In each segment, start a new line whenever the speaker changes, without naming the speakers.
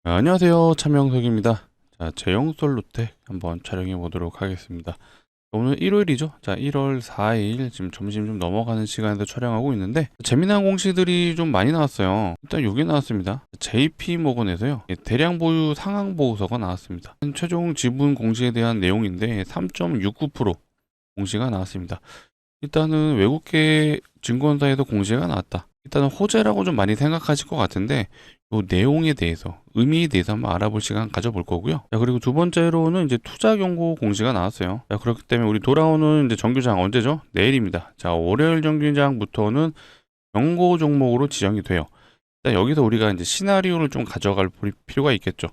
안녕하세요. 차명석입니다. 자, 제형솔루텍 한번 촬영해 보도록 하겠습니다. 오늘 일요일이죠. 자, 1월 4일 지금 점심 좀 넘어가는 시간에도 촬영하고 있는데 재미난 공시들이 좀 많이 나왔어요. 일단 여기 나왔습니다. JP모건에서요. 대량 보유 상황 보고서가 나왔습니다. 최종 지분 공시에 대한 내용인데 3.69% 공시가 나왔습니다. 일단은 외국계 증권사에서 공시가 나왔다. 일단은 호재라고 좀 많이 생각하실 것 같은데 이 내용에 대해서 의미에 대해서 한번 알아볼 시간 가져볼 거고요. 자, 그리고 두 번째로는 이제 투자 경고 공시가 나왔어요. 자, 그렇기 때문에 우리 돌아오는 이제 정규장 언제죠? 내일입니다. 자, 월요일 정규장부터는 경고 종목으로 지정이 돼요. 자, 여기서 우리가 이제 시나리오를 좀 가져갈 필요가 있겠죠.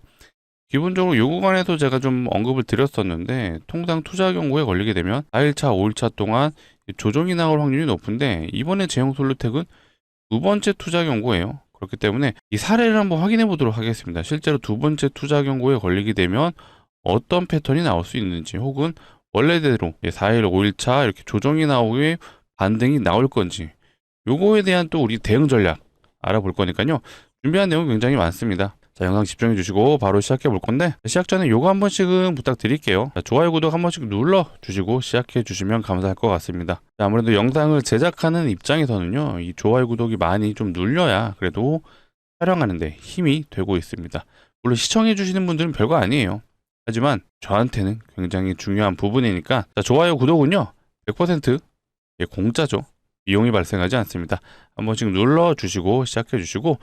기본적으로 요 구간에서 제가 좀 언급을 드렸었는데 통상 투자 경고에 걸리게 되면 4일차, 5일차 동안 조정이 나올 확률이 높은데 이번에 제형솔루텍은 두 번째 투자 경고예요. 그렇기 때문에 이 사례를 한번 확인해 보도록 하겠습니다. 실제로 두 번째 투자 경고에 걸리게 되면 어떤 패턴이 나올 수 있는지 혹은 원래대로 4일, 5일차 이렇게 조정이 나오게 반등이 나올 건지 요거에 대한 또 우리 대응 전략 알아볼 거니까요. 준비한 내용 굉장히 많습니다. 자, 영상 집중해 주시고 바로 시작해 볼 건데 시작 전에 요거 한 번씩은 부탁드릴게요. 자, 좋아요, 구독 한 번씩 눌러 주시고 시작해 주시면 감사할 것 같습니다. 자, 아무래도 영상을 제작하는 입장에서는요, 이 좋아요, 구독이 많이 좀 눌려야 그래도 촬영하는데 힘이 되고 있습니다. 물론 시청해 주시는 분들은 별거 아니에요. 하지만 저한테는 굉장히 중요한 부분이니까 자, 좋아요, 구독은요 100% 공짜죠. 비용이 발생하지 않습니다. 한 번씩 눌러 주시고 시작해 주시고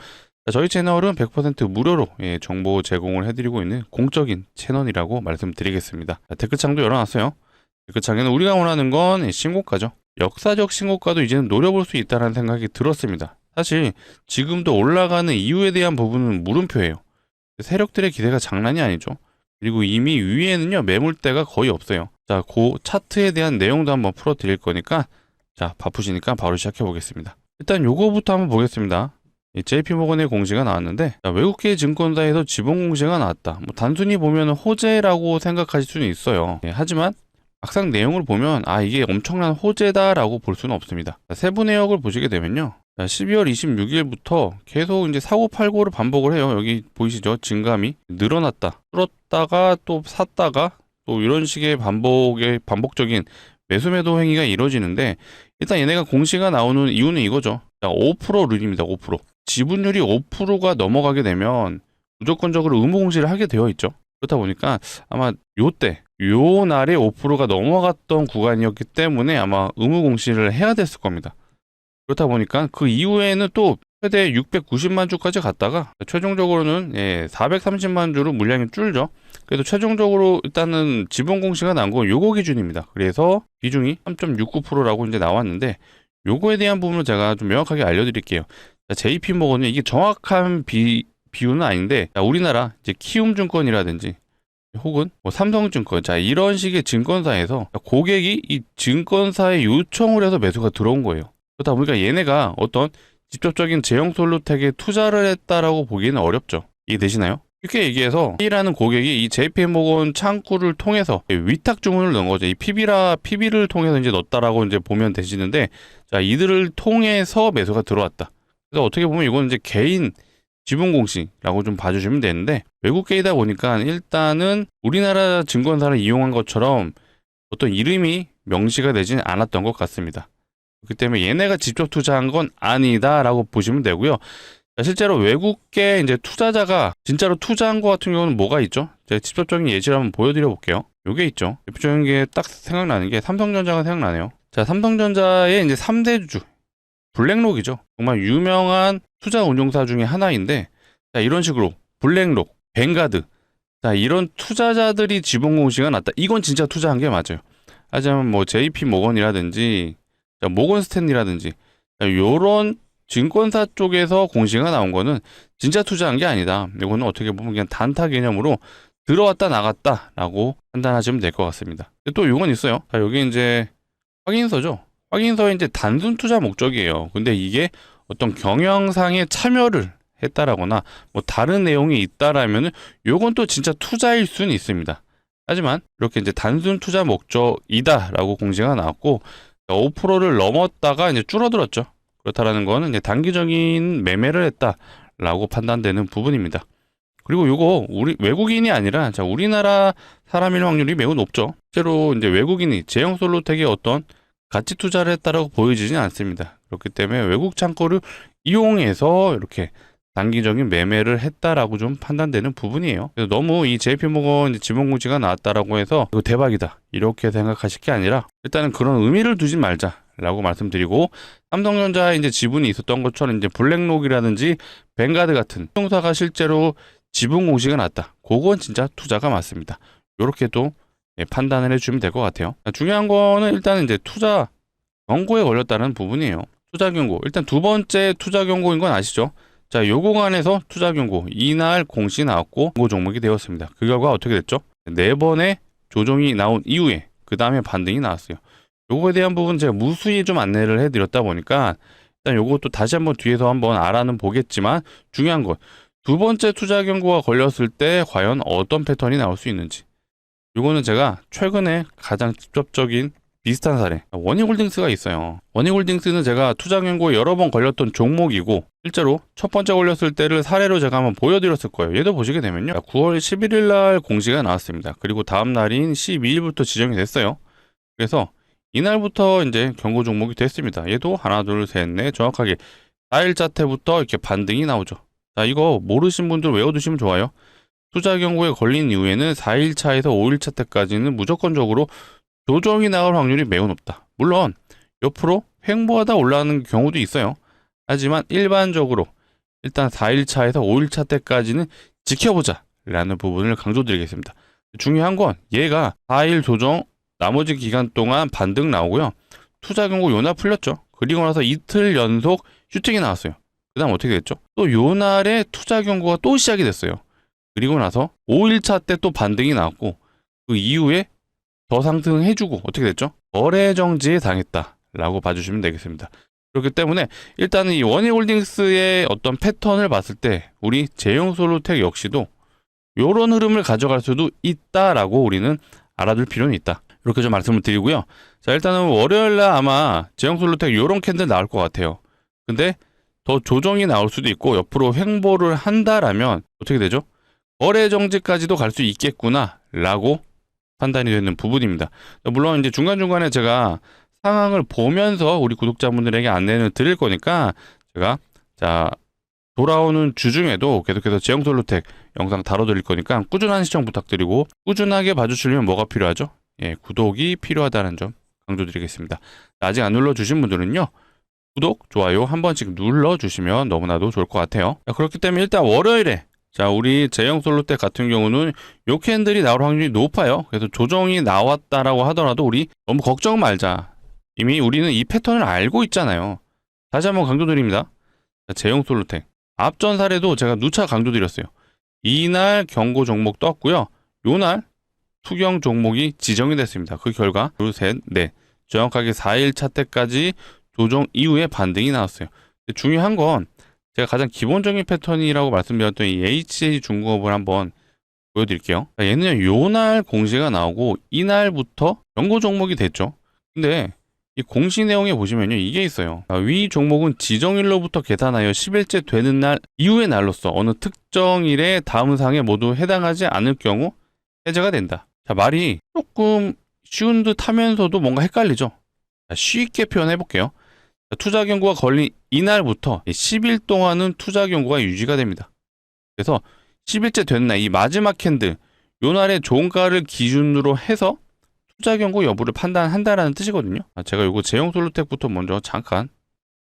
자, 저희 채널은 100% 무료로 정보 제공을 해드리고 있는 공적인 채널이라고 말씀드리겠습니다. 자, 댓글창도 열어놨어요. 댓글창에는 우리가 원하는 건 신고가죠. 역사적 신고가도 이제는 노려볼 수 있다는 생각이 들었습니다. 사실 지금도 올라가는 이유에 대한 부분은 물음표예요. 세력들의 기대가 장난이 아니죠. 그리고 이미 위에는요 매물대가 거의 없어요. 자, 그 차트에 대한 내용도 한번 풀어드릴 거니까 자, 바쁘시니까 바로 시작해 보겠습니다. 일단 요거부터 한번 보겠습니다. JP모건의 공시가 나왔는데 자, 외국계 증권사에서 지분 공시가 나왔다. 뭐 단순히 보면 호재라고 생각하실 수는 있어요. 하지만 막상 내용을 보면 아 이게 엄청난 호재다라고 볼 수는 없습니다. 자, 세부 내역을 보시게 되면요. 자, 12월 26일부터 계속 이제 사고 팔고를 반복을 해요. 여기 보이시죠? 증감이 늘어났다. 줄었다가 또 샀다가 또 이런 식의 반복적인 매수 매도 행위가 이루어지는데 일단 얘네가 공시가 나오는 이유는 이거죠. 자, 5% 룰입니다. 5%. 지분율이 5%가 넘어가게 되면 무조건적으로 의무 공시를 하게 되어 있죠. 그렇다 보니까 아마 요 날에 5%가 넘어갔던 구간이었기 때문에 아마 의무 공시를 해야 됐을 겁니다. 그렇다 보니까 그 이후에는 또 최대 690만 주까지 갔다가 최종적으로는 430만 주로 물량이 줄죠. 그래도 최종적으로 일단은 지분 공시가 난 건 요거 기준입니다. 그래서 비중이 3.69%라고 이제 나왔는데 요거에 대한 부분을 제가 좀 명확하게 알려드릴게요. JP모건은 이게 정확한 비율은 아닌데 우리나라 이제 키움증권이라든지 혹은 뭐 삼성증권 자 이런 식의 증권사에서 고객이 이 증권사에 요청을 해서 매수가 들어온 거예요. 그렇다 보니까 얘네가 어떤 직접적인 제형솔루텍에 투자를 했다라고 보기에는 어렵죠. 이해되시나요? 이렇게 얘기해서 A라는 고객이 이 JP모건 창구를 통해서 위탁 주문을 넣은 거죠. 이 PB를 통해서 이제 넣었다라고 이제 보면 되시는데 자 이들을 통해서 매수가 들어왔다. 그래서 어떻게 보면 이건 이제 개인 지분 공시라고 좀 봐주시면 되는데 외국계이다 보니까 일단은 우리나라 증권사를 이용한 것처럼 어떤 이름이 명시가 되진 않았던 것 같습니다. 그렇기 때문에 얘네가 직접 투자한 건 아니다라고 보시면 되고요. 실제로 외국계 이제 투자자가 진짜로 투자한 것 같은 경우는 뭐가 있죠? 제가 직접적인 예시를 한번 보여드려 볼게요. 요게 있죠. 대표적인 게 딱 생각나는 게 삼성전자가 생각나네요. 자, 삼성전자의 이제 3대 주주 블랙록이죠. 정말 유명한 투자 운용사 중에 하나인데 자, 이런 식으로 블랙록, 뱅가드 자, 이런 투자자들이 지분 공시가 났다. 이건 진짜 투자한 게 맞아요. 하지만 뭐 JP모건이라든지 모건 스탠리라든지 요런 증권사 쪽에서 공시가 나온 거는 진짜 투자한 게 아니다. 이거는 어떻게 보면 그냥 단타 개념으로 들어왔다 나갔다라고 판단하시면 될 것 같습니다. 또 이건 있어요. 자, 여기 이제 확인서죠. 확인서에 이제 단순 투자 목적이에요. 근데 이게 어떤 경영상에 참여를 했다라거나 뭐 다른 내용이 있다라면은 요건 또 진짜 투자일 수는 있습니다. 하지만 이렇게 이제 단순 투자 목적이다라고 공시가 나왔고 5%를 넘었다가 이제 줄어들었죠. 그렇다라는 거는 이제 단기적인 매매를 했다라고 판단되는 부분입니다. 그리고 요거 우리 외국인이 아니라 자 우리나라 사람일 확률이 매우 높죠. 실제로 이제 외국인이 제형 솔루텍의 어떤 가치 투자를 했다라고 보여지진 않습니다. 그렇기 때문에 외국 창고를 이용해서 이렇게 단기적인 매매를 했다라고 좀 판단되는 부분이에요. 그래서 너무 이 JP모건 지분 공시가 나왔다라고 해서 이거 대박이다 이렇게 생각하실 게 아니라 일단은 그런 의미를 두지 말자라고 말씀드리고, 삼성전자에 이제 지분이 있었던 것처럼 이제 블랙록이라든지 뱅가드 같은 통사가 실제로 지분 공시가 났다. 그건 진짜 투자가 맞습니다. 이렇게 또 판단을 해주면 될 것 같아요. 중요한 거는 일단은 이제 투자 경고에 걸렸다는 부분이에요. 투자 경고. 일단 두 번째 투자 경고인 건 아시죠? 자, 요 구간에서 투자 경고 이날 공시 나왔고 경고 종목이 되었습니다. 그 결과 어떻게 됐죠? 네 번의 조정이 나온 이후에 그 다음에 반등이 나왔어요. 요거에 대한 부분 제가 무수히 좀 안내를 해드렸다 보니까 일단 요것도 다시 한번 뒤에서 한번 알아는 보겠지만, 중요한 건 두 번째 투자 경고가 걸렸을 때 과연 어떤 패턴이 나올 수 있는지, 요거는 제가 최근에 가장 직접적인 비슷한 사례 원희홀딩스가 있어요. 원희홀딩스는 제가 투자 경고에 여러 번 걸렸던 종목이고, 실제로 첫 번째 걸렸을 때를 사례로 제가 한번 보여드렸을 거예요. 얘도 보시게 되면요, 9월 11일 날 공시가 나왔습니다. 그리고 다음 날인 12일부터 지정이 됐어요. 그래서 이날부터 이제 경고 종목이 됐습니다. 얘도 하나 둘 셋 넷 정확하게 4일차 때부터 이렇게 반등이 나오죠. 자, 이거 모르신 분들 외워두시면 좋아요. 투자 경고에 걸린 이후에는 4일차에서 5일차 때까지는 무조건적으로 조정이 나올 확률이 매우 높다. 물론 옆으로 횡보하다 올라가는 경우도 있어요. 하지만 일반적으로 일단 4일차에서 5일차 때까지는 지켜보자 라는 부분을 강조드리겠습니다. 중요한 건 얘가 4일 조정 나머지 기간 동안 반등 나오고요. 투자 경고 요날 풀렸죠. 그리고 나서 이틀 연속 슈팅이 나왔어요. 그 다음 어떻게 됐죠? 또 요날에 투자 경고가 또 시작이 됐어요. 그리고 나서 5일차 때 또 반등이 나왔고, 그 이후에 더 상승해주고 어떻게 됐죠? 거래 정지에 당했다라고 봐주시면 되겠습니다. 그렇기 때문에 일단은 이 원희홀딩스의 어떤 패턴을 봤을 때 우리 제형솔루텍 역시도 이런 흐름을 가져갈 수도 있다라고 우리는 알아둘 필요는 있다. 이렇게 좀 말씀을 드리고요. 자, 일단은 월요일날 아마 제형솔루텍 이런 캔들 나올 것 같아요. 근데 더 조정이 나올 수도 있고 옆으로 횡보를 한다라면 어떻게 되죠? 거래 정지까지도 갈 수 있겠구나 라고 판단이 되는 부분입니다. 물론 이제 중간중간에 제가 상황을 보면서 우리 구독자분들에게 안내를 드릴 거니까 제가 자 돌아오는 주 중에도 계속해서 제형솔루텍 영상 다뤄드릴 거니까 꾸준한 시청 부탁드리고, 꾸준하게 봐주시려면 뭐가 필요하죠? 예, 구독이 필요하다는 점 강조드리겠습니다. 아직 안 눌러주신 분들은요, 구독, 좋아요 한 번씩 눌러주시면 너무나도 좋을 것 같아요. 그렇기 때문에 일단 월요일에 자 우리 제형솔루텍 같은 경우는 요 캔들이 나올 확률이 높아요. 그래서 조정이 나왔다라고 하더라도 우리 너무 걱정 말자. 이미 우리는 이 패턴을 알고 있잖아요. 다시 한번 강조드립니다. 제형솔루텍 앞전 사례도 제가 누차 강조드렸어요. 이날 경고 종목 떴고요. 요날 투경 종목이 지정이 됐습니다. 그 결과 둘, 셋, 넷 정확하게 4일차 때까지 조정 이후에 반등이 나왔어요. 중요한 건 제가 가장 기본적인 패턴이라고 말씀드렸던 이 HJ중공업을 한번 보여드릴게요. 얘는 요날 공시가 나오고 이날부터 경고 종목이 됐죠. 근데 이 공시 내용에 보시면요, 이게 있어요. 위 종목은 지정일로부터 계산하여 10일째 되는 날 이후의 날로서 어느 특정일에 다음 상에 모두 해당하지 않을 경우 해제가 된다. 자, 말이 조금 쉬운 듯 하면서도 뭔가 헷갈리죠. 자, 쉽게 표현해 볼게요. 투자 경고가 걸린 이날부터 10일 동안은 투자 경고가 유지가 됩니다. 그래서 10일째 되는 날, 이 마지막 캔들, 요 날의 종가를 기준으로 해서 투자 경고 여부를 판단한다라는 뜻이거든요. 제가 요거 제형솔루텍부터 먼저 잠깐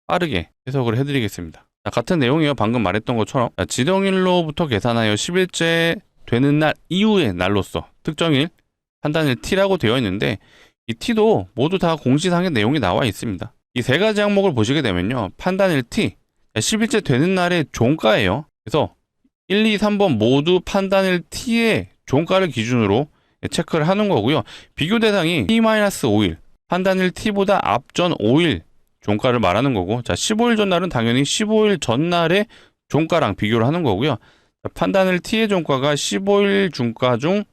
빠르게 해석을 해드리겠습니다. 같은 내용이에요. 방금 말했던 것처럼 지정일로부터 계산하여 10일째 되는 날 이후의 날로서 특정일 판단일 T라고 되어 있는데, 이 T도 모두 다 공시상의 내용이 나와 있습니다. 이 세 가지 항목을 보시게 되면요, 판단일 T, 10일째 되는 날의 종가예요. 그래서 1, 2, 3번 모두 판단일 T의 종가를 기준으로 체크를 하는 거고요. 비교 대상이 T-5일, 판단일 T보다 앞전 5일 종가를 말하는 거고, 자 15일 전날은 당연히 15일 전날의 종가랑 비교를 하는 거고요. 자, 판단일 T의 종가가 15일 종가 중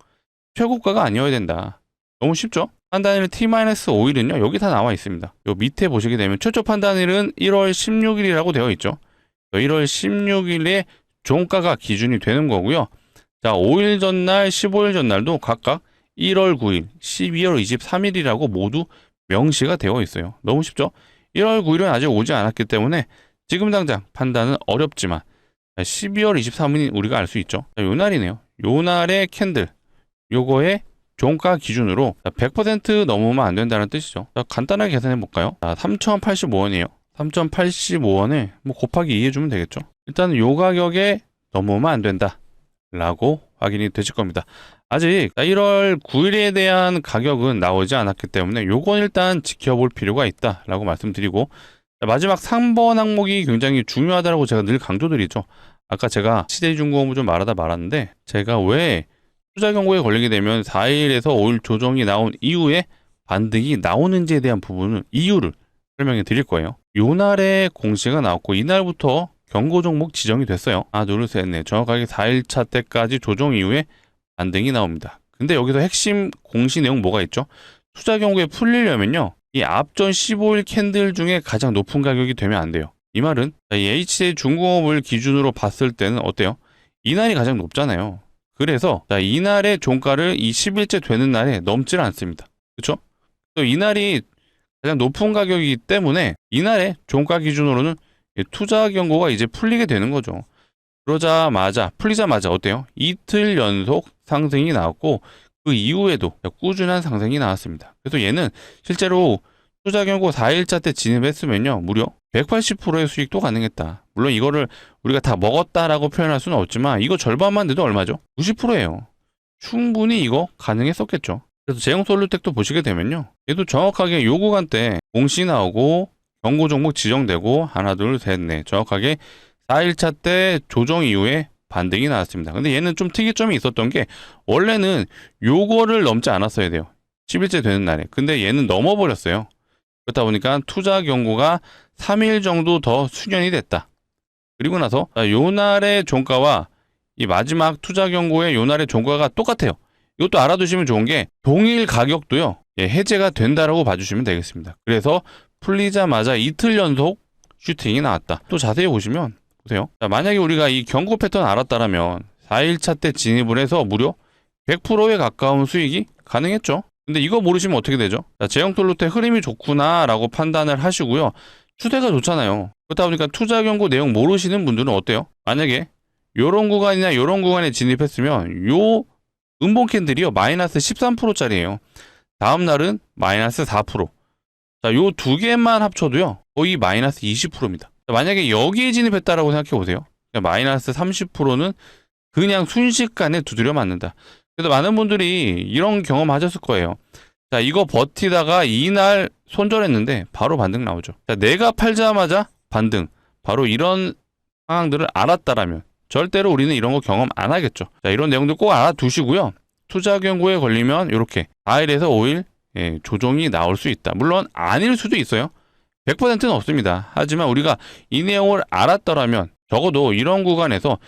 최고가가 아니어야 된다. 너무 쉽죠? 판단일 T-5일은요, 여기 다 나와 있습니다. 요 밑에 보시게 되면 최초 판단일은 1월 16일이라고 되어 있죠. 1월 16일에 종가가 기준이 되는 거고요. 자, 5일 전날, 15일 전날도 각각 1월 9일, 12월 23일이라고 모두 명시가 되어 있어요. 너무 쉽죠? 1월 9일은 아직 오지 않았기 때문에 지금 당장 판단은 어렵지만 12월 23일 우리가 알 수 있죠. 자, 요 날이네요. 요 날의 캔들, 요거의 종가 기준으로 100% 넘으면 안 된다는 뜻이죠. 자, 간단하게 계산해 볼까요? 3,085원이에요. 3,085원에 뭐 곱하기 2 해주면 되겠죠. 일단 요 가격에 넘으면 안 된다 라고 확인이 되실 겁니다. 아직 1월 9일에 대한 가격은 나오지 않았기 때문에 요건 일단 지켜볼 필요가 있다 라고 말씀드리고, 마지막 3번 항목이 굉장히 중요하다고 제가 늘 강조드리죠. 아까 제가 시대중공업 좀 말하다 말았는데, 제가 왜 투자 경고에 걸리게 되면 4일에서 5일 조정이 나온 이후에 반등이 나오는지에 대한 부분은 이유를 설명해 드릴 거예요. 요 날에 공시가 나왔고 이날부터 경고 종목 지정이 됐어요. 하나, 둘, 셋, 넷. 정확하게 4일차 때까지 조정 이후에 반등이 나옵니다. 근데 여기서 핵심 공시 내용 뭐가 있죠? 투자 경고에 풀리려면요, 이 앞전 15일 캔들 중에 가장 높은 가격이 되면 안 돼요. 이 말은 이 HJ 중공업을 기준으로 봤을 때는 어때요? 이날이 가장 높잖아요. 그래서 이날의 종가를 이 10일째 되는 날에 넘질 않습니다. 그렇죠? 또 이날이 가장 높은 가격이기 때문에 이날의 종가 기준으로는 투자 경고가 이제 풀리게 되는 거죠. 풀리자마자 어때요? 이틀 연속 상승이 나왔고 그 이후에도 꾸준한 상승이 나왔습니다. 그래서 얘는 실제로 투자 경고 4일차 때 진입했으면요, 무려 180%의 수익도 가능했다. 물론 이거를 우리가 다 먹었다라고 표현할 수는 없지만 이거 절반만 돼도 얼마죠? 90%예요. 충분히 이거 가능했었겠죠. 그래서 제형솔루텍도 보시게 되면요, 얘도 정확하게 요 구간대 공시 나오고 경고 종목 지정되고 하나, 둘, 셋, 넷 정확하게 4일차 때 조정 이후에 반등이 나왔습니다. 근데 얘는 좀 특이점이 있었던 게 원래는 요거를 넘지 않았어야 돼요. 10일째 되는 날에. 근데 얘는 넘어버렸어요. 그렇다 보니까 투자 경고가 3일 정도 더 수년이 됐다. 그리고 나서 요 날의 종가와 이 마지막 투자 경고의 요 날의 종가가 똑같아요. 이것도 알아두시면 좋은 게 동일 가격도요, 해제가 된다라고 봐주시면 되겠습니다. 그래서 풀리자마자 이틀 연속 슈팅이 나왔다. 또 자세히 보시면 보세요. 자, 만약에 우리가 이 경고 패턴 알았다라면 4일차 때 진입을 해서 무려 100%에 가까운 수익이 가능했죠. 근데 이거 모르시면 어떻게 되죠? 제형솔루텍 흐름이 좋구나 라고 판단을 하시고요. 추세가 좋잖아요. 그렇다 보니까 투자 경고 내용 모르시는 분들은 어때요? 만약에 요런 구간이나 요런 구간에 진입했으면 요 음봉 캔들이요, 마이너스 13%짜리예요. 다음 날은 마이너스 4%. 자, 요 두 개만 합쳐도요, 거의 마이너스 20%입니다. 만약에 여기에 진입했다라고 생각해 보세요. 마이너스 30%는 그냥 순식간에 두드려 맞는다. 그래서 많은 분들이 이런 경험 하셨을 거예요. 자, 이거 버티다가 이날 손절했는데 바로 반등 나오죠. 자, 내가 팔자마자 반등. 바로 이런 상황들을 알았다라면 절대로 우리는 이런 거 경험 안 하겠죠. 자, 이런 내용들 꼭 알아두시고요. 투자 경고에 걸리면 이렇게 4일에서 5일 조정이 나올 수 있다. 물론 아닐 수도 있어요. 100%는 없습니다. 하지만 우리가 이 내용을 알았더라면 적어도 이런 구간에서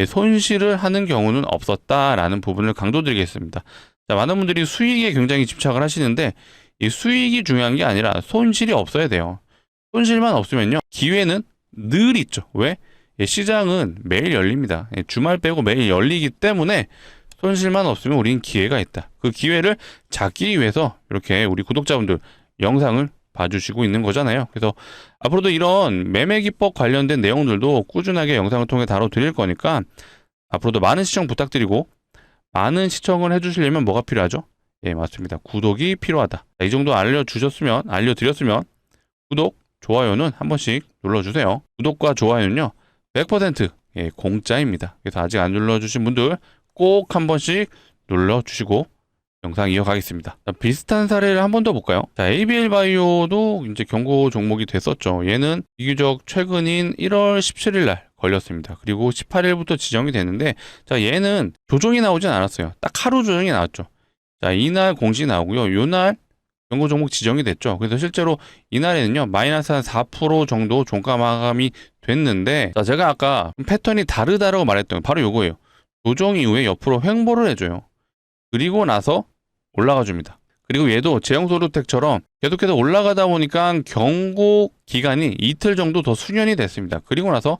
손실을 하는 경우는 없었다라는 부분을 강조드리겠습니다. 자, 많은 분들이 수익에 굉장히 집착을 하시는데 이 수익이 중요한 게 아니라 손실이 없어야 돼요. 손실만 없으면요, 기회는 늘 있죠. 왜? 시장은 매일 열립니다. 주말 빼고 매일 열리기 때문에 손실만 없으면 우리는 기회가 있다. 그 기회를 잡기 위해서 이렇게 우리 구독자분들 영상을 봐주시고 있는 거잖아요. 그래서 앞으로도 이런 매매 기법 관련된 내용들도 꾸준하게 영상을 통해 다뤄드릴 거니까 앞으로도 많은 시청 부탁드리고, 많은 시청을 해주시려면 뭐가 필요하죠? 예, 맞습니다. 구독이 필요하다. 이 정도 알려드렸으면 구독, 좋아요는 한 번씩 눌러주세요. 구독과 좋아요는요, 100% 공짜입니다. 그래서 아직 안 눌러주신 분들 꼭 한 번씩 눌러주시고 영상 이어가겠습니다. 자, 비슷한 사례를 한 번 더 볼까요? 자, ABL 바이오도 이제 경고 종목이 됐었죠. 얘는 비교적 최근인 1월 17일 날 걸렸습니다. 그리고 18일부터 지정이 됐는데, 자, 얘는 조정이 나오진 않았어요. 딱 하루 조정이 나왔죠. 자, 이날 공시 나오고요. 요날 경고 종목 지정이 됐죠. 그래서 실제로 이날에는요, 마이너스 한 4% 정도 종가 마감이 됐는데, 자, 제가 아까 패턴이 다르다라고 말했던 게 바로 요거예요. 조정 이후에 옆으로 횡보를 해줘요. 그리고 나서 올라가 줍니다. 그리고 얘도 제형솔루텍처럼 계속해서 올라가다 보니까 경고 기간이 이틀 정도 더 수년이 됐습니다. 그리고 나서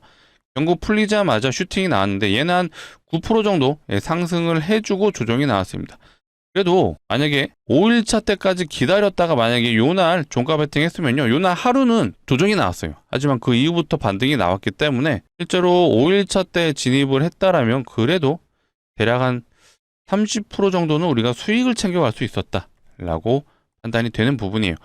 경고 풀리자마자 슈팅이 나왔는데 얘는 한 9% 정도 상승을 해주고 조정이 나왔습니다. 그래도 만약에 5일차 때까지 기다렸다가 만약에 요날 종가 베팅 했으면요, 요날 하루는 조정이 나왔어요. 하지만 그 이후부터 반등이 나왔기 때문에 실제로 5일차 때 진입을 했다라면 그래도 대략 한 30% 정도는 우리가 수익을 챙겨갈 수 있었다라고 판단이 되는 부분이에요.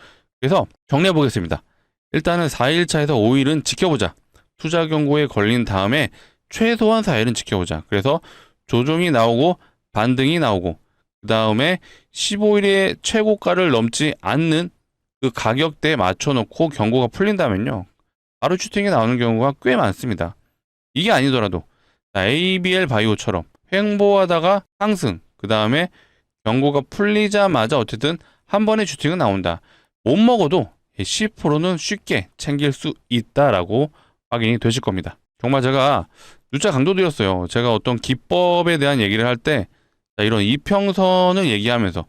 그래서 정리해 보겠습니다. 일단은 4일차에서 5일은 지켜보자. 투자 경고에 걸린 다음에 최소한 4일은 지켜보자. 그래서 조정이 나오고 반등이 나오고 그 다음에 15일의 최고가를 넘지 않는 그 가격대에 맞춰놓고 경고가 풀린다면요, 바로 슈팅이 나오는 경우가 꽤 많습니다. 이게 아니더라도 ABL 바이오처럼 횡보하다가 상승, 그 다음에 경고가 풀리자마자 어쨌든 한 번에 슈팅은 나온다. 못 먹어도 10%는 쉽게 챙길 수 있다라고 확인이 되실 겁니다. 정말 제가 누차 강조드렸어요. 제가 어떤 기법에 대한 얘기를 할 때 이런 이평선을 얘기하면서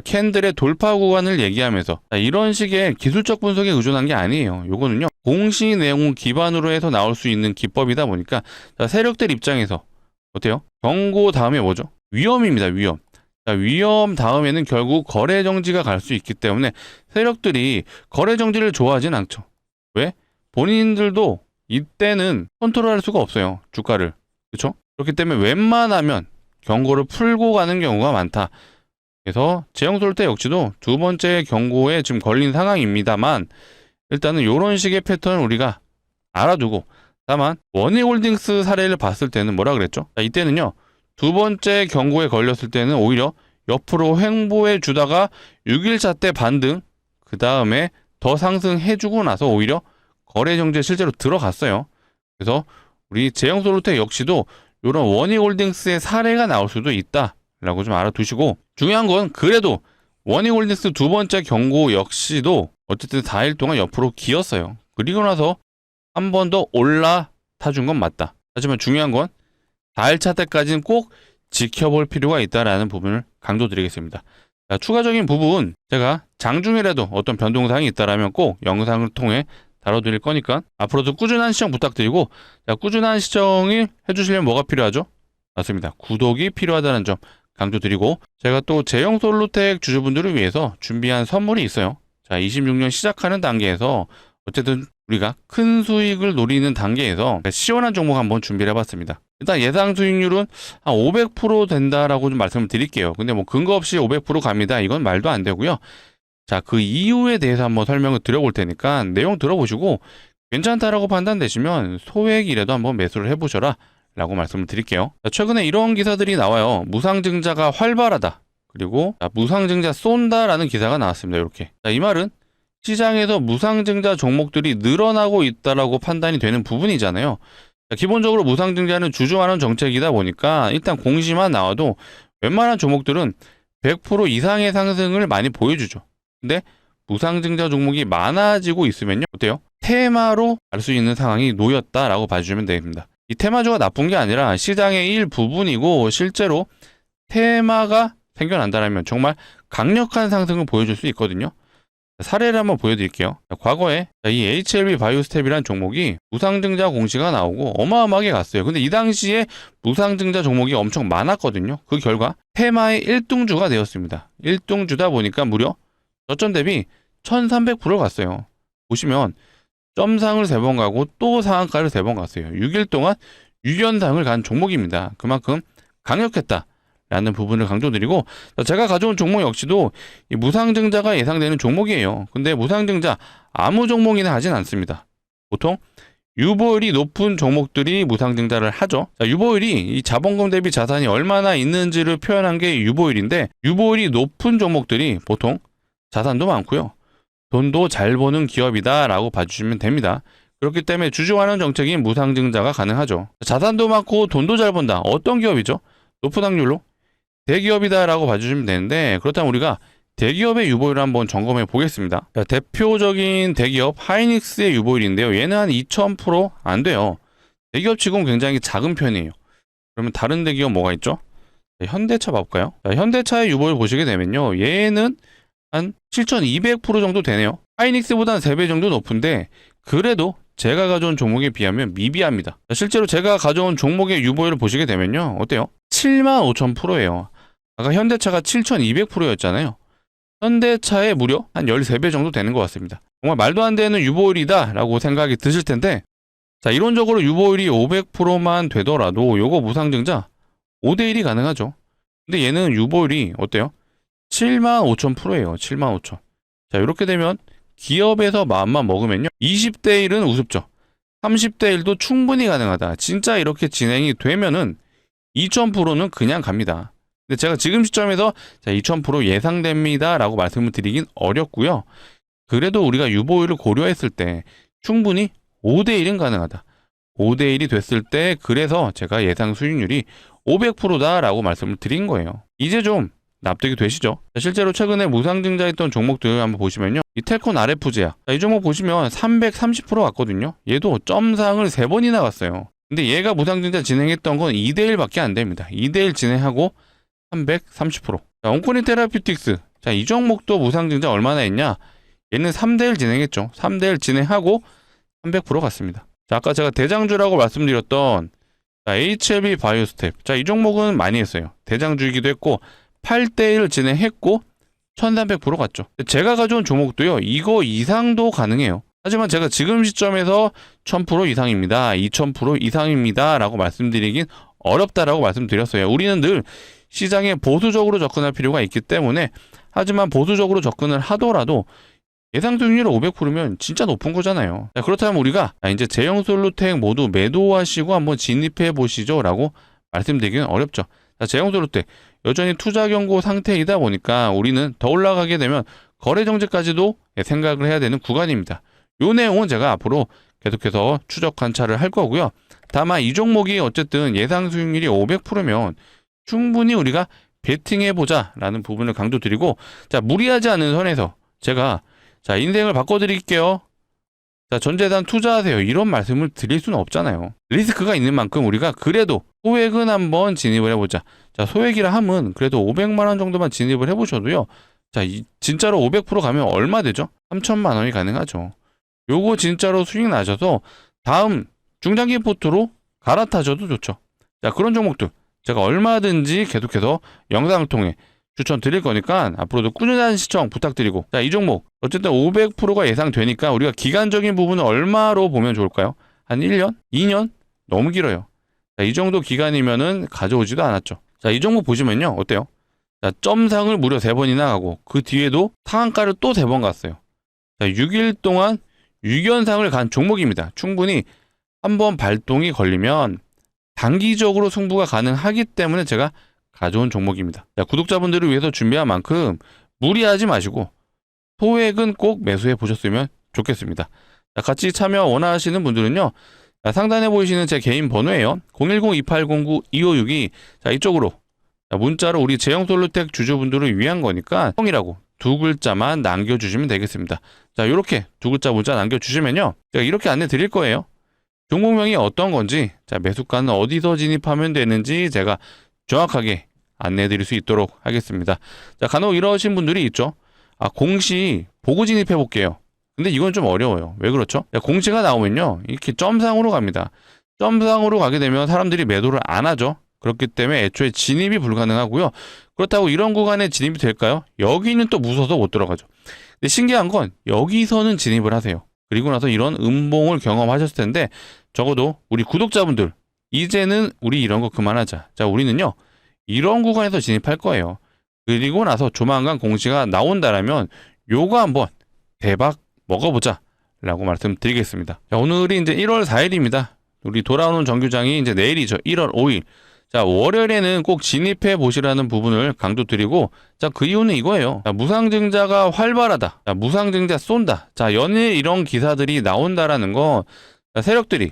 캔들의 돌파 구간을 얘기하면서 이런 식의 기술적 분석에 의존한 게 아니에요. 요거는요, 공시 내용을 기반으로 해서 나올 수 있는 기법이다 보니까 세력들 입장에서 어때요? 경고 다음에 뭐죠? 위험입니다. 위험. 위험 다음에는 결국 거래 정지가 갈 수 있기 때문에 세력들이 거래 정지를 좋아하진 않죠. 왜? 본인들도 이때는 컨트롤할 수가 없어요. 주가를. 그렇죠? 그렇기 때문에 웬만하면 경고를 풀고 가는 경우가 많다. 그래서 제형솔때 역시도 두 번째 경고에 지금 걸린 상황입니다만, 일단은 이런 식의 패턴을 우리가 알아두고, 다만 원희홀딩스 사례를 봤을 때는 뭐라 그랬죠? 이때는요, 두 번째 경고에 걸렸을 때는 오히려 옆으로 횡보해 주다가 6일차 때 반등, 그 다음에 더 상승해주고 나서 오히려 거래 정지에 실제로 들어갔어요. 그래서 우리 제형솔루텍 역시도 이런 원희홀딩스의 사례가 나올 수도 있다라고 좀 알아두시고, 중요한 건 그래도 원희홀딩스 두 번째 경고 역시도 어쨌든 4일 동안 옆으로 기었어요. 그리고 나서 한 번 더 올라타준 건 맞다. 하지만 중요한 건 4일차 때까지는 꼭 지켜볼 필요가 있다라는 부분을 강조드리겠습니다. 자, 추가적인 부분 제가 장중이라도 어떤 변동사항이 있다라면 꼭 영상을 통해 다뤄드릴 거니까 앞으로도 꾸준한 시청 부탁드리고, 자, 꾸준한 시청을 해주시려면 뭐가 필요하죠? 맞습니다. 구독이 필요하다는 점 강조드리고, 제가 또 제형솔루텍 주주분들을 위해서 준비한 선물이 있어요. 자, 26년 시작하는 단계에서 어쨌든 우리가 큰 수익을 노리는 단계에서 시원한 종목 한번 준비를 해봤습니다. 일단 예상 수익률은 한 500% 된다라고 좀 말씀을 드릴게요. 근데 뭐 근거 없이 500% 갑니다, 이건 말도 안 되고요. 자, 그 이유에 대해서 한번 설명을 드려볼 테니까 내용 들어보시고 괜찮다라고 판단되시면 소액이라도 한번 매수를 해보셔라 라고 말씀을 드릴게요. 자, 최근에 이런 기사들이 나와요. 무상증자가 활발하다, 그리고 무상증자 쏜다라는 기사가 나왔습니다. 이렇게. 자, 이 말은 시장에서 무상증자 종목들이 늘어나고 있다라고 판단이 되는 부분이잖아요. 자, 기본적으로 무상증자는 주주환원 정책이다 보니까 일단 공시만 나와도 웬만한 종목들은 100% 이상의 상승을 많이 보여주죠. 근데 무상증자 종목이 많아지고 있으면요, 어때요? 테마로 갈 수 있는 상황이 놓였다라고 봐주시면 됩니다. 이 테마주가 나쁜 게 아니라 시장의 일부분이고, 실제로 테마가 생겨난다면 정말 강력한 상승을 보여줄 수 있거든요. 사례를 한번 보여드릴게요. 과거에 이 HLB 바이오스텝이라는 종목이 무상증자 공시가 나오고 어마어마하게 갔어요. 근데 이 당시에 무상증자 종목이 엄청 많았거든요. 그 결과 테마의 1등주가 되었습니다. 1등주다 보니까 무려 저점 대비 1300% 갔어요. 보시면 점상을 3번 가고 또 상한가를 3번 갔어요. 6일 동안 6연상을 간 종목입니다. 그만큼 강력했다 라는 부분을 강조드리고, 제가 가져온 종목 역시도 이 무상증자가 예상되는 종목이에요. 근데 무상증자 아무 종목이나 하진 않습니다. 보통 유보율이 높은 종목들이 무상증자를 하죠. 자, 유보율이 이 자본금 대비 자산이 얼마나 있는지를 표현한 게 유보율인데, 유보율이 높은 종목들이 보통 자산도 많고요, 돈도 잘 버는 기업이다 라고 봐주시면 됩니다. 그렇기 때문에 주주환원 정책인 무상증자가 가능하죠. 자산도 많고 돈도 잘 번다. 어떤 기업이죠? 높은 확률로 대기업이다라고 봐주시면 되는데, 그렇다면 우리가 대기업의 유보율을 한번 점검해 보겠습니다. 자, 대표적인 대기업 하이닉스의 유보율인데요. 얘는 한 2000% 안 돼요. 대기업 치고는 굉장히 작은 편이에요. 그러면 다른 대기업 뭐가 있죠? 자, 현대차 봐볼까요? 자, 현대차의 유보율 보시게 되면요, 얘는 한 7200% 정도 되네요. 하이닉스보다는 3배 정도 높은데, 그래도 제가 가져온 종목에 비하면 미비합니다. 실제로 제가 가져온 종목의 유보율을 보시게 되면요. 어때요? 75,000%예요. 아까 현대차가 7,200%였잖아요. 현대차의 무려 한 13배 정도 되는 것 같습니다. 정말 말도 안 되는 유보율이다 라고 생각이 드실 텐데, 자, 이론적으로 유보율이 500%만 되더라도 요거 무상증자 5대1이 가능하죠. 근데 얘는 유보율이 어때요? 75,000%예요. 75,000. 자, 이렇게 되면 기업에서 마음만 먹으면요. 20대 1은 우습죠. 30대 1도 충분히 가능하다. 진짜 이렇게 진행이 되면은 2000%는 그냥 갑니다. 근데 제가 지금 시점에서 2000% 예상됩니다 라고 말씀을 드리긴 어렵고요. 그래도 우리가 유보율을 고려했을 때 충분히 5대1은 가능하다. 5대1이 됐을 때 그래서 제가 예상 수익률이 500%다 라고 말씀을 드린 거예요. 이제 좀 납득이 되시죠? 실제로 최근에 무상증자했던 종목들 한번 보시면요. 이 텔콘 RF제야. 이 종목 보시면 330% 왔거든요. 얘도 점상을 3번이나 갔어요. 근데 얘가 무상증자 진행했던 건 2대1밖에 안 됩니다. 2대1 진행하고 330%. 자, 온코니 테라퓨틱스. 자, 이 종목도 무상증자 얼마나 했냐? 얘는 3대1 진행했죠. 3대1 진행하고 300% 갔습니다. 자, 아까 제가 대장주라고 말씀드렸던 HLB 바이오스텝. 자, 이 종목은 많이 했어요. 대장주이기도 했고 8대1 진행했고 1300% 갔죠. 제가 가져온 종목도요. 이거 이상도 가능해요. 하지만 제가 지금 시점에서 1000% 이상입니다. 2000% 이상입니다. 라고 말씀드리긴 어렵다라고 말씀드렸어요. 우리는 늘 시장에 보수적으로 접근할 필요가 있기 때문에, 하지만 보수적으로 접근을 하더라도 예상 수익률 500%면 진짜 높은 거잖아요. 자, 그렇다면 우리가 이제 제형솔루텍 모두 매도하시고 한번 진입해 보시죠 라고 말씀드리기는 어렵죠. 자, 제형솔루텍 여전히 투자 경고 상태이다 보니까 우리는 더 올라가게 되면 거래 정지까지도 생각을 해야 되는 구간입니다. 요 내용은 제가 앞으로 계속해서 추적 관찰을 할 거고요. 다만 이 종목이 어쨌든 예상 수익률이 500%면 충분히 우리가 베팅해보자 라는 부분을 강조드리고, 자, 무리하지 않은 선에서 제가 인생을 바꿔드릴게요. 자, 전재단 투자하세요. 이런 말씀을 드릴 수는 없잖아요. 리스크가 있는 만큼 우리가 그래도 소액은 한번 진입을 해보자. 자, 소액이라 함은 그래도 500만 원 정도만 진입을 해보셔도요. 자, 진짜로 500% 가면 얼마 되죠? 3천만 원이 가능하죠. 요거 진짜로 수익 나셔서 다음 중장기 포트로 갈아타셔도 좋죠. 자, 그런 종목들 제가 얼마든지 계속해서 영상을 통해 추천드릴 거니까 앞으로도 꾸준한 시청 부탁드리고, 자, 이 종목 어쨌든 500%가 예상되니까 우리가 기간적인 부분은 얼마로 보면 좋을까요? 한 1년? 2년? 너무 길어요. 자, 이 정도 기간이면은 가져오지도 않았죠. 자, 이 종목 보시면요. 어때요? 자, 점상을 무려 3번이나 가고 그 뒤에도 상한가를 또 3번 갔어요. 자, 6일 동안 6연상을 간 종목입니다. 충분히 한번 발동이 걸리면 단기적으로 승부가 가능하기 때문에 제가 가져온 종목입니다. 자, 구독자분들을 위해서 준비한 만큼 무리하지 마시고 소액은 꼭 매수해 보셨으면 좋겠습니다. 자, 같이 참여 원하시는 분들은요. 자, 상단에 보이시는 제 개인 번호예요. 010-2809-2562. 자, 이쪽으로 문자로 우리 제형솔루텍 주주분들을 위한 거니까 형이라고 2글자만 남겨주시면 되겠습니다. 자, 이렇게 2글자 문자 남겨주시면요. 제가 이렇게 안내 드릴 거예요. 종목명이 어떤 건지, 자, 매수가는 어디서 진입하면 되는지 제가 정확하게 안내해 드릴 수 있도록 하겠습니다. 자, 간혹 이러신 분들이 있죠. 아, 공시 보고 진입해 볼게요. 근데 이건 좀 어려워요. 왜 그렇죠? 자, 공시가 나오면요. 이렇게 점상으로 갑니다. 점상으로 가게 되면 사람들이 매도를 안 하죠. 그렇기 때문에 애초에 진입이 불가능하고요. 그렇다고 이런 구간에 진입이 될까요? 여기는 또 무서워서 못 들어가죠. 근데 신기한 건 여기서는 진입을 하세요. 그리고 나서 이런 음봉을 경험하셨을 텐데, 적어도 우리 구독자분들 이제는 우리 이런 거 그만하자. 자, 우리는요 이런 구간에서 진입할 거예요. 그리고 나서 조만간 공시가 나온다라면 요거 한번 대박 먹어보자 라고 말씀드리겠습니다. 자, 오늘이 이제 1월 4일입니다. 우리 돌아오는 정규장이 이제 내일이죠. 1월 5일. 자, 월요일에는 꼭 진입해 보시라는 부분을 강조드리고, 자, 그 이유는 이거예요. 자, 무상증자가 활발하다. 자, 무상증자 쏜다. 자, 연일 이런 기사들이 나온다라는 건, 자, 세력들이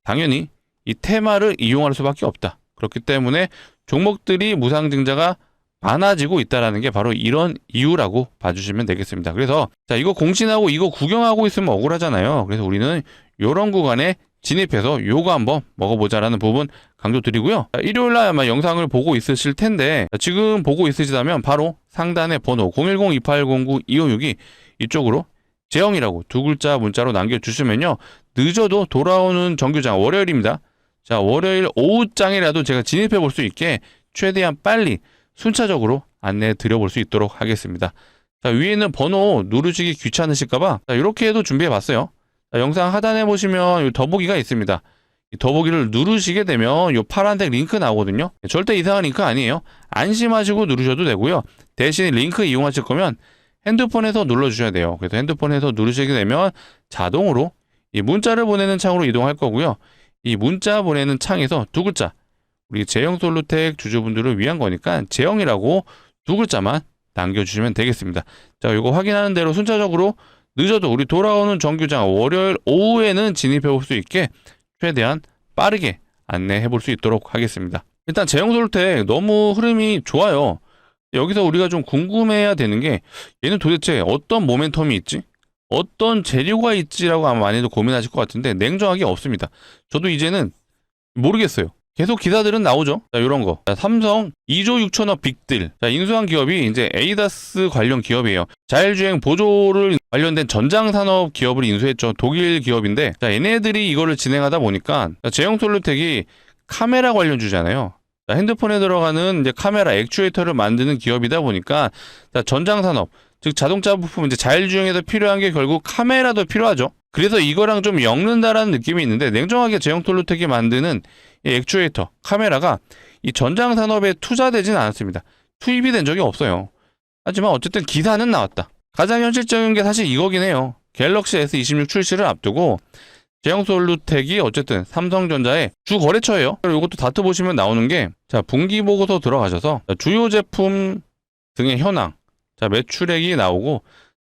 당연히 이 테마를 이용할 수밖에 없다. 그렇기 때문에 종목들이 무상증자가 많아지고 있다라는 게 바로 이런 이유라고 봐주시면 되겠습니다. 그래서 자, 이거 공신하고 이거 구경하고 있으면 억울하잖아요. 그래서 우리는 이런 구간에 진입해서 요거 한번 먹어보자라는 부분 강조드리고요. 일요일날 아마 영상을 보고 있으실 텐데, 지금 보고 있으시다면 바로 상단의 번호 010-2809-2562 이쪽으로 제형이라고 2글자 문자로 남겨주시면요. 늦어도 돌아오는 정규장 월요일입니다. 자, 월요일 오후장이라도 제가 진입해 볼 수 있게 최대한 빨리 순차적으로 안내해 드려볼 수 있도록 하겠습니다. 자, 위에 있는 번호 누르시기 귀찮으실까봐 이렇게 해도 준비해 봤어요. 자, 영상 하단에 보시면 이 더보기가 있습니다. 이 더보기를 누르시게 되면 이 파란색 링크 나오거든요. 절대 이상한 링크 아니에요. 안심하시고 누르셔도 되고요. 대신 링크 이용하실 거면 핸드폰에서 눌러주셔야 돼요. 그래서 핸드폰에서 누르시게 되면 자동으로 이 문자를 보내는 창으로 이동할 거고요. 이 문자 보내는 창에서 두 글자, 우리 제형솔루텍 주주분들을 위한 거니까 제형이라고 두 글자만 남겨주시면 되겠습니다. 자, 이거 확인하는 대로 순차적으로 늦어도 우리 돌아오는 정규장 월요일 오후에는 진입해 볼 수 있게 최대한 빠르게 안내해 볼 수 있도록 하겠습니다. 일단 제형솔루텍 너무 흐름이 좋아요. 여기서 우리가 좀 궁금해야 되는 게 얘는 도대체 어떤 모멘텀이 있지? 어떤 재료가 있지라고 아마 많이들 고민하실 것 같은데 냉정하게 없습니다. 저도 이제는 모르겠어요. 계속 기사들은 나오죠. 자, 이런 거. 자, 삼성 2조 6천억 빅딜. 자, 인수한 기업이 이제 에이다스 관련 기업이에요. 자율주행 보조를 관련된 전장산업 기업을 인수했죠. 독일 기업인데, 자, 얘네들이 이거를 진행하다 보니까 제형솔루텍이 카메라 관련 주잖아요. 자, 핸드폰에 들어가는 이제 카메라 액추에이터를 만드는 기업이다 보니까 자, 전장산업, 즉 자동차 부품 이제 자율주행에서 필요한 게 결국 카메라도 필요하죠. 그래서 이거랑 좀 엮는다라는 느낌이 있는데 냉정하게 제형솔루텍이 만드는 이 액추에이터, 카메라가 이 전장산업에 투자되진 않았습니다. 투입이 된 적이 없어요. 하지만 어쨌든 기사는 나왔다. 가장 현실적인 게 사실 이거긴 해요. 갤럭시 S26 출시를 앞두고 제형솔루텍이 어쨌든 삼성전자의 주 거래처예요. 그리고 이것도 다트 보시면 나오는 게 자, 분기 보고서 들어가셔서 주요 제품 등의 현황, 자, 매출액이 나오고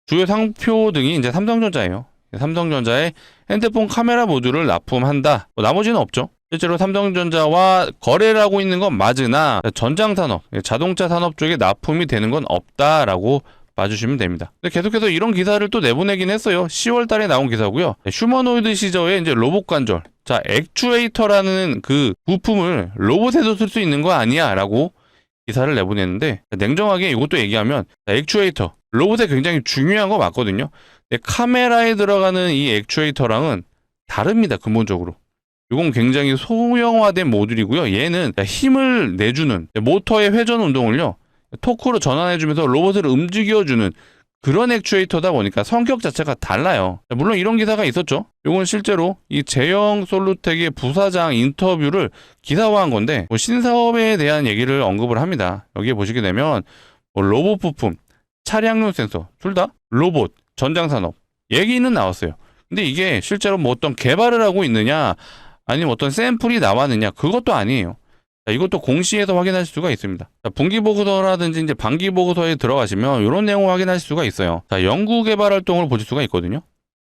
주요 상표 등이 이제 삼성전자예요. 삼성전자의 핸드폰 카메라 모듈을 납품한다. 나머지는 없죠. 실제로 삼성전자와 거래를 하고 있는 건 맞으나 전장산업, 자동차 산업 쪽에 납품이 되는 건 없다라고 봐주시면 됩니다. 계속해서 이런 기사를 또 내보내긴 했어요. 10월 달에 나온 기사고요. 휴머노이드 시저의 이제 로봇 관절. 자, 액추에이터라는 그 부품을 로봇에도 쓸 수 있는 거 아니야? 라고 기사를 내보냈는데 냉정하게 이것도 얘기하면 액추에이터, 로봇에 굉장히 중요한 거 맞거든요. 근데 카메라에 들어가는 이 액추에이터랑은 다릅니다. 근본적으로. 이건 굉장히 소형화된 모듈이고요. 얘는 힘을 내주는 모터의 회전 운동을요. 토크로 전환해주면서 로봇을 움직여주는 그런 액추에이터다 보니까 성격 자체가 달라요. 물론 이런 기사가 있었죠. 이건 실제로 이 제형솔루텍의 부사장 인터뷰를 기사화한 건데 신사업에 대한 얘기를 언급을 합니다. 여기에 보시게 되면 로봇 부품, 차량용 센서 둘 다 로봇, 전장산업 얘기는 나왔어요. 근데 이게 실제로 뭐 어떤 개발을 하고 있느냐 아니면 어떤 샘플이 나왔느냐 그것도 아니에요. 자, 이것도 공시에서 확인하실 수가 있습니다. 자, 분기보고서라든지 이제 반기보고서에 들어가시면 이런 내용을 확인하실 수가 있어요. 자, 연구개발 활동을 보실 수가 있거든요.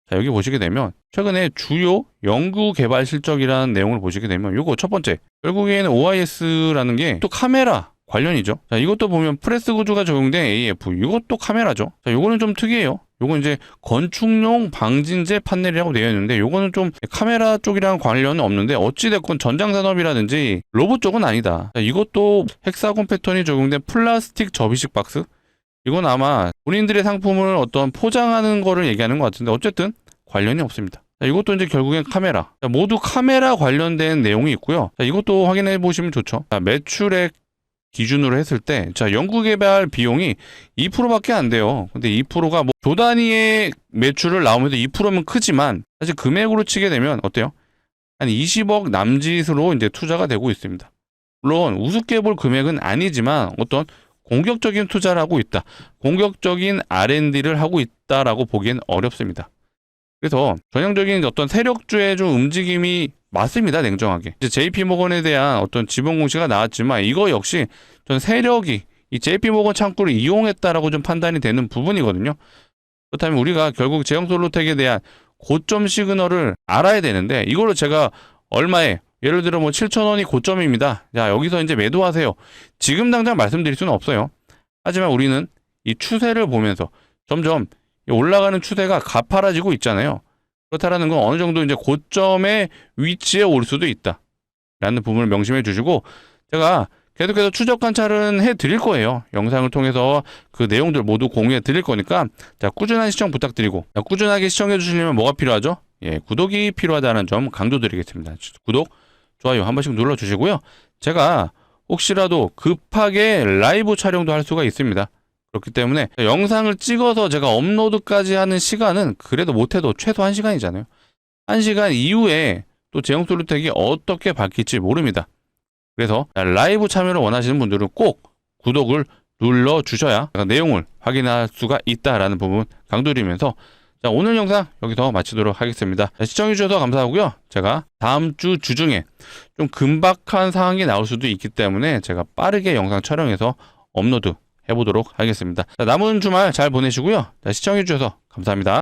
자, 여기 보시게 되면 최근에 주요 연구개발 실적이라는 내용을 보시게 되면 요거 첫 번째 결국에는 OIS라는 게 또 카메라 관련이죠. 자, 이것도 보면 프레스 구조가 적용된 AF 이것도 카메라죠. 자, 요거는 좀 특이해요. 요건 이제 건축용 방진제 판넬이라고 되어 있는데 요거는 좀 카메라 쪽이랑 관련은 없는데 어찌됐건 전장산업이라든지 로봇 쪽은 아니다. 자, 이것도 헥사곤 패턴이 적용된 플라스틱 접이식 박스 이건 아마 본인들의 상품을 어떤 포장하는 거를 얘기하는 것 같은데 어쨌든 관련이 없습니다. 자, 이것도 이제 결국엔 카메라. 자, 모두 카메라 관련된 내용이 있고요. 자, 이것도 확인해 보시면 좋죠. 자, 매출액 기준으로 했을 때, 자, 연구개발 비용이 2%밖에 안 돼요. 근데 2%가 뭐, 조 단위의 매출을 나오면서 2%면 크지만, 사실 금액으로 치게 되면, 어때요? 한 20억 남짓으로 이제 투자가 되고 있습니다. 물론, 우습게 볼 금액은 아니지만, 어떤 공격적인 투자를 하고 있다. 공격적인 R&D를 하고 있다라고 보기엔 어렵습니다. 그래서, 전형적인 어떤 세력주의 좀 움직임이 맞습니다. 냉정하게. 이제 JP모건에 대한 어떤 지분 공시가 나왔지만 이거 역시 전 세력이 이 JP모건 창구를 이용했다라고 좀 판단이 되는 부분이거든요. 그렇다면 우리가 결국 제형솔루텍에 대한 고점 시그널을 알아야 되는데 이걸로 제가 얼마에 예를 들어 뭐 7,000원이 고점입니다. 자, 여기서 이제 매도하세요. 지금 당장 말씀드릴 수는 없어요. 하지만 우리는 이 추세를 보면서 점점 올라가는 추세가 가파라지고 있잖아요. 그렇다라는 건 어느 정도 이제 고점의 위치에 올 수도 있다. 라는 부분을 명심해 주시고, 제가 계속해서 추적 관찰은 해 드릴 거예요. 영상을 통해서 그 내용들 모두 공유해 드릴 거니까, 자, 꾸준한 시청 부탁드리고, 자, 꾸준하게 시청해 주시려면 뭐가 필요하죠? 예, 구독이 필요하다는 점 강조드리겠습니다. 구독, 좋아요 한 번씩 눌러주시고요. 제가 혹시라도 급하게 라이브 촬영도 할 수가 있습니다. 그렇기 때문에 영상을 찍어서 제가 업로드까지 하는 시간은 그래도 못해도 최소 1시간이잖아요. 1시간 이후에 또 제형솔루텍이 어떻게 바뀔지 모릅니다. 그래서 라이브 참여를 원하시는 분들은 꼭 구독을 눌러주셔야 내용을 확인할 수가 있다라는 부분 강조드리면서 자, 오늘 영상 여기서 마치도록 하겠습니다. 시청해주셔서 감사하고요. 제가 다음 주 주중에 좀 긴박한 상황이 나올 수도 있기 때문에 제가 빠르게 영상 촬영해서 업로드 해보도록 하겠습니다. 자, 남은 주말 잘 보내시고요. 시청해주셔서 감사합니다.